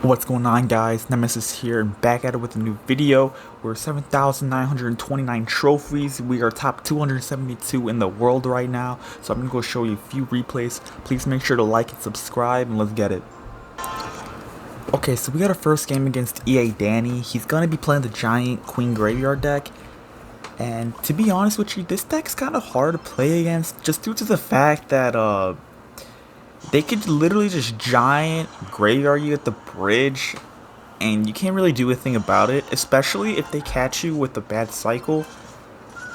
What's going on, guys? Nemesis here and back at it with a new video. We're 7,929 trophies. We are top 272 in the world right now. So I'm going to go show you a few replays. Please make sure to like and subscribe and let's get it. Okay, so we got our first game against EA Danny. He's going to be playing the Giant Queen Graveyard deck. And to be honest with you, this deck's kind of hard to play against just due to the fact that they could literally just giant graveyard you at the bridge and you can't really do a thing about it, especially if they catch you with a bad cycle.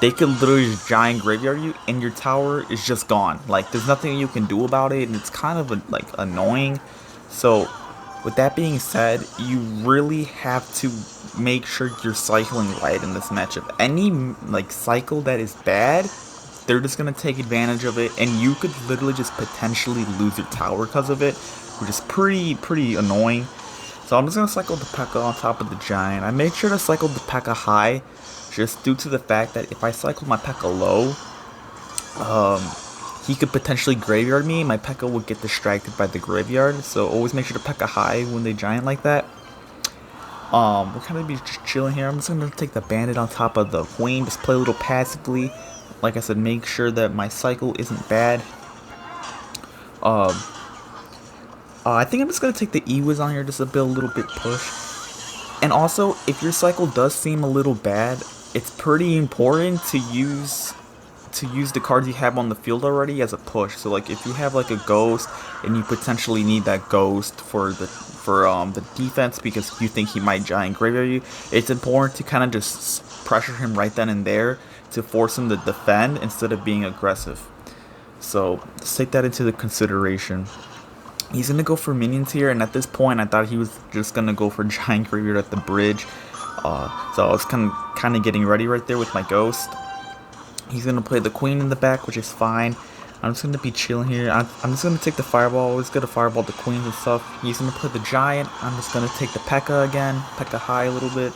They could literally just giant graveyard you and your tower is just gone. Like, there's nothing you can do about it, and it's kind of like annoying. So with that being said, you really have to make sure you're cycling right in this matchup. Any like cycle that is bad, they're just going to take advantage of it, and you could literally just potentially lose your tower because of it, which is pretty annoying. So I'm just going to cycle the Pekka on top of the Giant. I make sure to cycle the Pekka high, just due to the fact that if I cycle my Pekka low, he could potentially graveyard me. My Pekka would get distracted by the graveyard, so always make sure to Pekka high when they Giant like that. We're kind of be just chilling here. I'm just going to take the Bandit on top of the Queen, just play a little passively. Like I said, make sure that my cycle isn't bad. I think I'm just going to take the E-Wiz on here just to build a little bit push. And also, if your cycle does seem a little bad, it's pretty important to use the cards you have on the field already as a push. So like if you have like a ghost and you potentially need that ghost for the defense because you think he might giant graveyard you, it's important to kind of just pressure him right then and there to force him to defend instead of being aggressive. So let's take that into the consideration. He's gonna go for minions here, and at this point I thought he was just gonna go for giant graveyard at the bridge. So I was kind of getting ready right there with my ghost. He's gonna play the Queen in the back, which is fine. I'm just gonna be chilling here. I'm just gonna take the Fireball. Always gonna Fireball the Queens and stuff. He's gonna play the Giant. I'm just gonna take the Pekka again. Pekka high a little bit.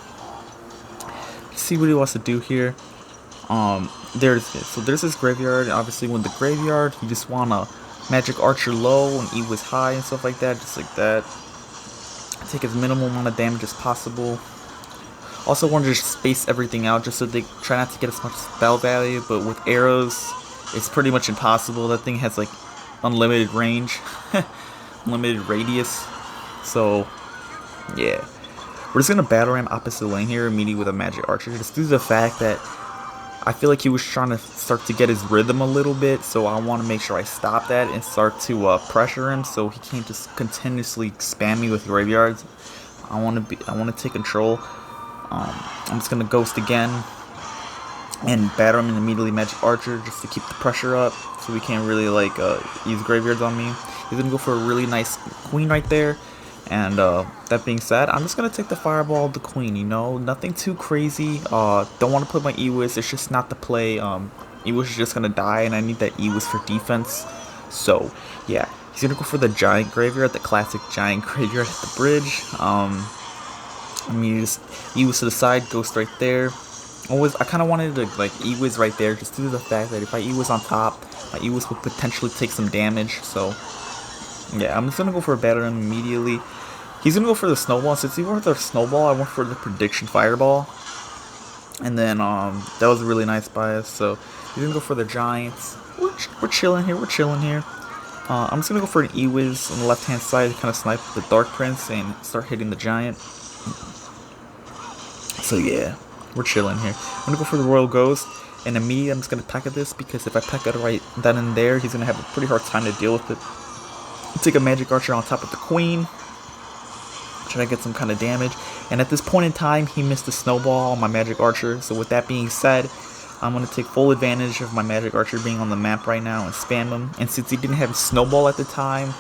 See what he wants to do here. There's this graveyard. Obviously, when the graveyard, you just wanna Magic Archer low and E-Wiz high and stuff like that, just like that. Take as minimal amount of damage as possible. Also want to just space everything out just so they try not to get as much spell value, but with arrows, it's pretty much impossible. That thing has like unlimited range, unlimited radius. So yeah, we're just gonna battle ram opposite lane here immediately with a Magic Archer, just due to the fact that I feel like he was trying to start to get his rhythm a little bit, so I want to make sure I stop that and start to pressure him so he can't just continuously spam me with graveyards. I want to take control. I'm just gonna ghost again and batter him and immediately Magic Archer just to keep the pressure up, so he can't really like use graveyards on me. He's gonna go for a really nice Queen right there. And that being said, I'm just going to take the Fireball of the Queen, you know, nothing too crazy. Don't want to put my E-Wiz, it's just not the play. E-Wiz is just going to die, and I need that E-Wiz for defense. So, yeah, he's going to go for the Giant Graveyard, the classic Giant Graveyard at the bridge. I mean, just E-Wiz to the side, Ghost right there. I kind of wanted to, like, E-Wiz right there, just due to the fact that if I E-Wiz on top, my E-Wiz would potentially take some damage, so yeah, I'm just going to go for a batter immediately. He's going to go for the Snowball. Since he went for the Snowball, I went for the Prediction Fireball. And then that was a really nice bias. So he's going to go for the Giants. We're chilling here. I'm just going to go for an E-Wiz on the left-hand side to kind of snipe the Dark Prince and start hitting the Giant. So yeah, we're chilling here. I'm going to go for the Royal Ghost. And immediately I'm just going to Pekka this, because if I Pekka right then and there, he's going to have a pretty hard time to deal with it. Take a Magic Archer on top of the Queen, try to get some kind of damage, and at this point in time he missed the Snowball on my Magic Archer. So with that being said, I'm going to take full advantage of my Magic Archer being on the map right now and spam him. And since he didn't have a Snowball at the time,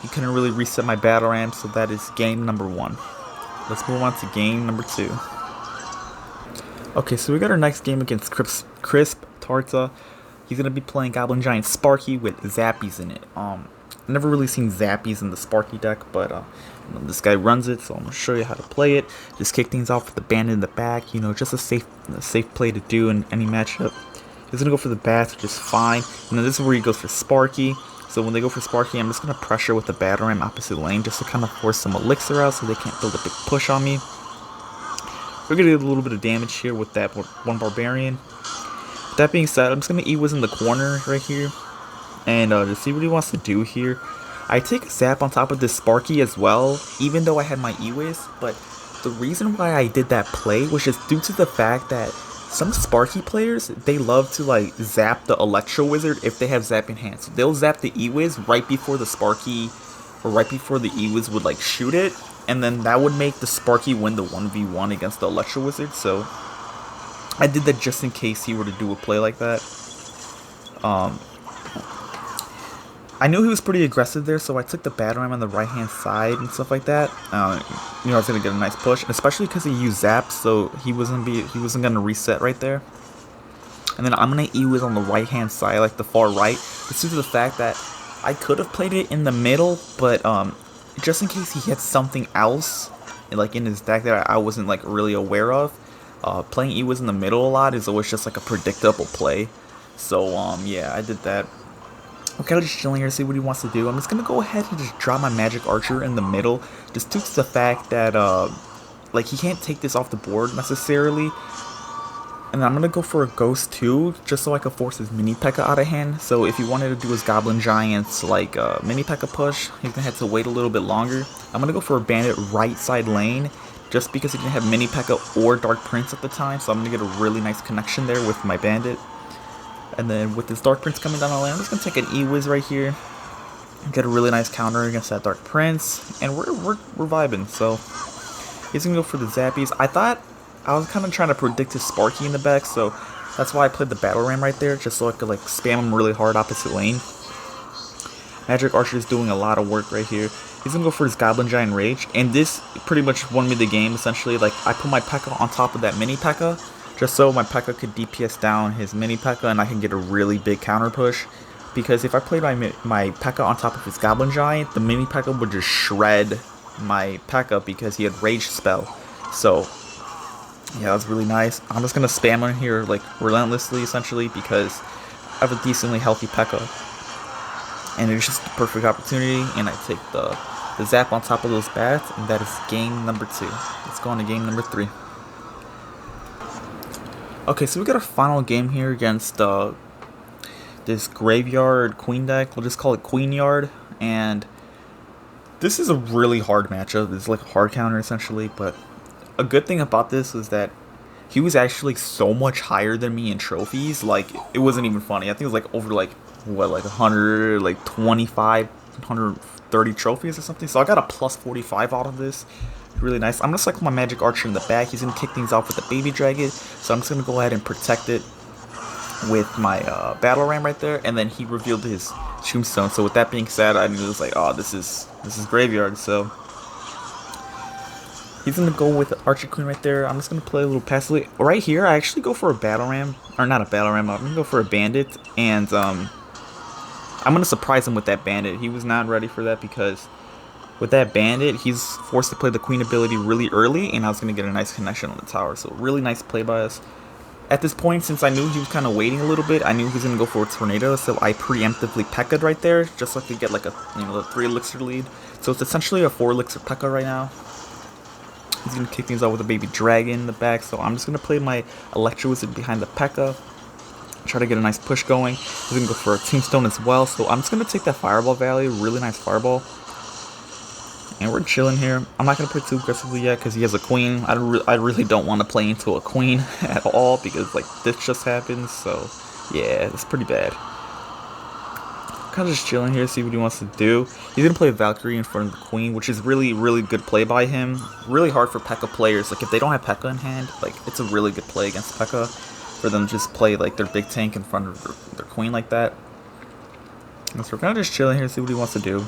he couldn't really reset my battle ram, so that is game number 1. Let's move on to game number 2. Okay, so we got our next game against Crisp Tarta. He's going to be playing Goblin Giant Sparky with Zappies in it. I've never really seen Zappies in the Sparky deck, but this guy runs it, so I'm going to show you how to play it. Just kick things off with the Bandit in the back, you know, just a safe play to do in any matchup. He's going to go for the Bats, which is fine. And then this is where he goes for Sparky. So when they go for Sparky, I'm just going to pressure with the Batarang opposite lane just to kind of force some Elixir out so they can't build a big push on me. We're going to get a little bit of damage here with that one Barbarian. That being said, I'm just going to E-Wiz in the corner right here. And to see what he wants to do here. I take a zap on top of this Sparky as well, even though I had my E-Wiz. But the reason why I did that play was just due to the fact that some Sparky players, they love to like zap the Electro Wizard if they have zap in hand. So they'll zap the E-Wiz right before the Sparky, or right before the E-Wiz would like shoot it. And then that would make the Sparky win the 1v1 against the Electro Wizard. So I did that just in case he were to do a play like that. I knew he was pretty aggressive there, so I took the Batarang on the right-hand side and stuff like that. You know, I was gonna get a nice push, especially because he used Zap, so he wasn't gonna reset right there. And then I'm gonna E-Wiz on the right-hand side, like the far right. This is the fact that I could have played it in the middle, but just in case he had something else, like in his deck that I wasn't like really aware of, playing E-Wiz in the middle a lot is always just like a predictable play. So yeah, I did that. I'm kind of just chilling here to see what he wants to do. I'm just going to go ahead and just drop my Magic Archer in the middle. Just due to the fact that, like, he can't take this off the board necessarily. And I'm going to go for a Ghost too, just so I can force his Mini Pekka out of hand. So if he wanted to do his Goblin Giants, like, Mini Pekka push, he's going to have to wait a little bit longer. I'm going to go for a Bandit right side lane, just because he didn't have Mini Pekka or Dark Prince at the time. So I'm going to get a really nice connection there with my Bandit. And then with this Dark Prince coming down the lane, I'm just going to take an E-Wiz right here. Get a really nice counter against that Dark Prince. And we're vibing. So he's going to go for the Zappies. I thought I was kind of trying to predict his Sparky in the back. So that's why I played the Batarang right there. Just so I could like spam him really hard opposite lane. Magic Archer is doing a lot of work right here. He's going to go for his Goblin Giant Rage. And this pretty much won me the game essentially. Like I put my Pekka on top of that Mini Pekka, just so my Pekka could DPS down his Mini Pekka and I can get a really big counter push. Because if I played my Pekka on top of his Goblin Giant, the Mini Pekka would just shred my Pekka because he had Rage Spell. So, yeah, that was really nice. I'm just going to spam on here like relentlessly essentially because I have a decently healthy Pekka. And it's just the perfect opportunity, and I take the zap on top of those bats, and that is game number 2. Let's go on to game number 3. Okay, so we got a final game here against this Graveyard Queen deck. We'll just call it Queen Yard. And this is a really hard matchup. It's like a hard counter essentially. But a good thing about this is that he was actually so much higher than me in trophies. Like, it wasn't even funny. I think it was like over like, what, like 100, like 25, 130 trophies or something. So I got a plus 45 out of this. Really nice. I'm going to cycle my Magic Archer in the back. He's going to kick things off with the Baby Dragon. So I'm just going to go ahead and protect it with my Batarang right there. And then he revealed his Tombstone. So with that being said, I knew it was like, oh, this is Graveyard. So he's going to go with the Archer Queen right there. I'm just going to play a little passively. Right here, I actually go for a Batarang. Or not a Batarang. I'm going to go for a Bandit. And I'm going to surprise him with that Bandit. He was not ready for that because with that Bandit, he's forced to play the Queen ability really early, and I was going to get a nice connection on the tower. So really nice play by us. At this point, since I knew he was kind of waiting a little bit, I knew he was going to go for a Tornado, so I preemptively Pekka'd right there, just so I could get like a, you know, the 3 elixir lead. So it's essentially a 4 elixir Pekka right now. He's going to kick things off with a Baby Dragon in the back, so I'm just going to play my Electro Wizard behind the Pekka. Try to get a nice push going. He's going to go for a Tombstone as well, so I'm just going to take that Fireball value, really nice Fireball. And we're chilling here. I'm not going to play too aggressively yet because he has a Queen. I really don't want to play into a Queen at all because like this just happens. So yeah, it's pretty bad. Kind of just chilling here, see what he wants to do. He's going to play a Valkyrie in front of the Queen, which is really, really good play by him. Really hard for Pekka players. Like if they don't have Pekka in hand, like it's a really good play against Pekka for them to just play like their big tank in front of their Queen like that. And so we're kind of just chilling here, see what he wants to do.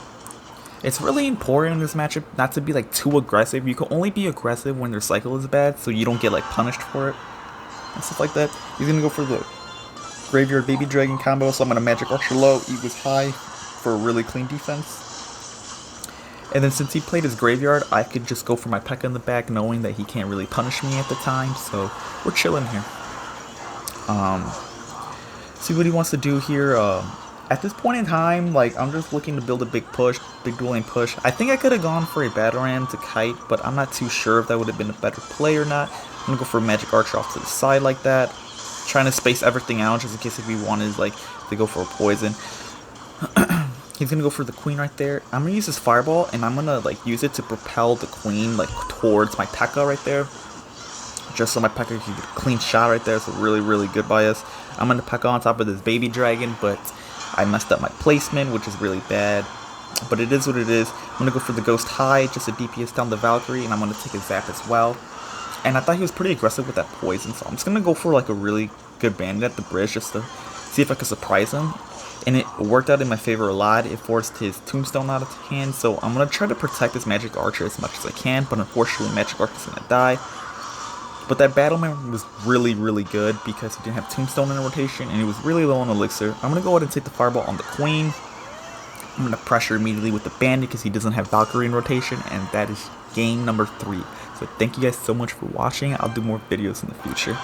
It's really important in this matchup not to be like too aggressive. You can only be aggressive when their cycle is bad, so you don't get like punished for it and stuff like that. He's gonna go for the Graveyard Baby Dragon combo, so I'm gonna Magic Archer low, E was high for a really clean defense. And then since he played his Graveyard, I could just go for my Pekka in the back, knowing that he can't really punish me at the time. So we're chilling here. See what he wants to do here. At this point in time, like, I'm just looking to build a big dueling push. I think I could have gone for a Battle Ram to kite, but I'm not too sure if that would have been a better play or not. I'm gonna go for a Magic Archer off to the side like that, trying to space everything out just in case if he wanted, like, to go for a poison. He's gonna go for the queen right there. I'm gonna use this fireball, and I'm gonna, like, use it to propel the queen, like, towards my Pekka right there. Just so my Pekka can get a clean shot right there. So really, really good by us. I'm gonna Pekka on top of this baby dragon, but I messed up my placement, which is really bad. But it is what it is. I'm gonna go for the Ghost High, just to DPS down the Valkyrie, and I'm gonna take a zap as well. And I thought he was pretty aggressive with that poison, so I'm just gonna go for like a really good bandit at the bridge just to see if I could surprise him. And it worked out in my favor a lot. It forced his tombstone out of hand, so I'm gonna try to protect this Magic Archer as much as I can, but unfortunately Magic Archer's gonna die. But that Battleman was really, really good because he didn't have Tombstone in rotation and he was really low on Elixir. I'm going to go ahead and take the Fireball on the Queen. I'm going to pressure immediately with the Bandit because he doesn't have Valkyrie in rotation, and that is game number 3. So thank you guys so much for watching. I'll do more videos in the future.